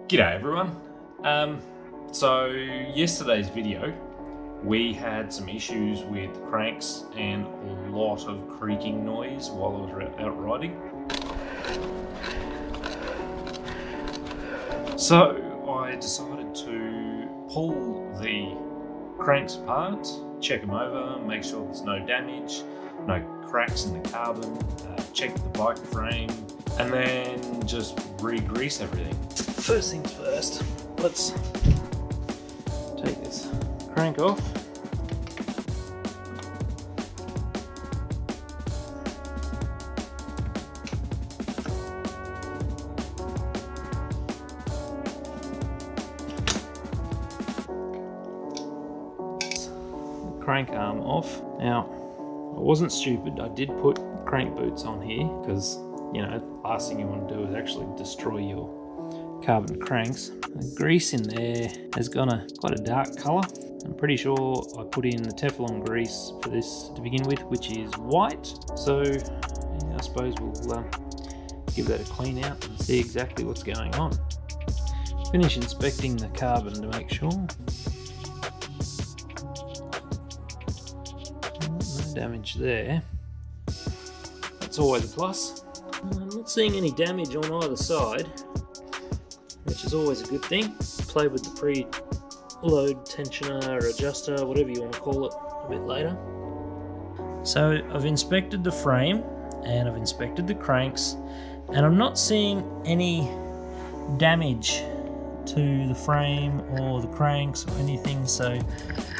G'day everyone. So yesterday's video we had some issues with cranks and a lot of creaking noise while I was out riding. So I decided to pull the cranks apart, check them over, make sure there's no damage, no cracks in the carbon, check the bike frame, and then just re-grease everything. First things first, let's take this crank off. Crank arm off. Now, I wasn't stupid, I did put crank boots on here because, you know, the last thing you want to do is actually destroy your carbon cranks. The grease in there has got quite a dark colour. I'm pretty sure I put in the Teflon grease for this to begin with, which is white. So yeah, I suppose we'll give that a clean out and see exactly what's going on. Finish inspecting the carbon to make sure. No damage there. That's always a plus. I'm not seeing any damage on either side, which is always a good thing. Play with the pre-load tensioner or adjuster, whatever you want to call it, a bit later. So I've inspected the frame and I've inspected the cranks, and I'm not seeing any damage to the frame or the cranks or anything, so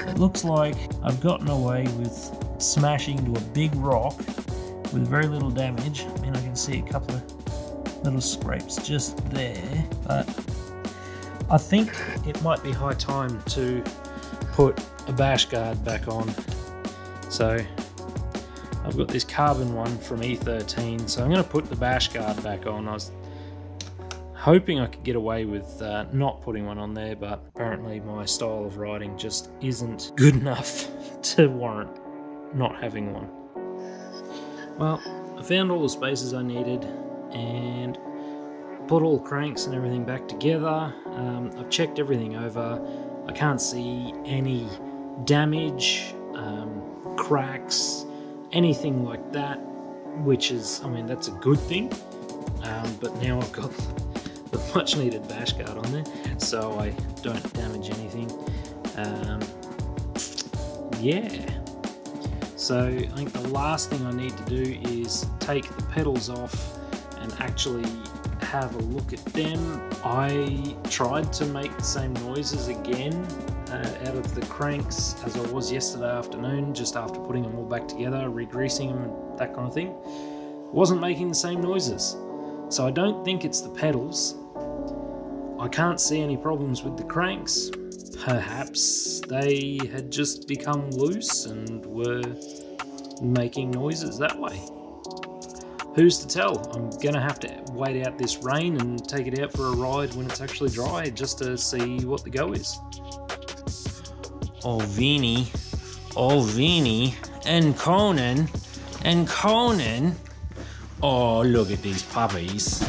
it looks like I've gotten away with smashing into a big rock with very little damage. I mean, I can see a couple of little scrapes just there, but I think it might be high time to put a bash guard back on. So I've got this carbon one from E13, so I'm going to put the bash guard back on. I was hoping I could get away with not putting one on there, but apparently my style of riding just isn't good enough to warrant not having one. Well, I found all the spaces I needed and put all the cranks and everything back together. I've checked everything over. I can't see any damage, cracks, anything like that, which is, I mean, that's a good thing. But now I've got the much needed bash guard on there, so I don't damage anything. Yeah. So I think the last thing I need to do is take the pedals off and actually have a look at them. I tried to make the same noises again out of the cranks as I was yesterday afternoon, just after putting them all back together, re-greasing them and that kind of thing. Wasn't making the same noises. So I don't think it's the pedals. I can't see any problems with the cranks. Perhaps they had just become loose and were making noises that way. Who's to tell? I'm gonna have to wait out this rain and take it out for a ride when it's actually dry, just to see what the go is. Oh Vinny, and Conan, oh look at these puppies.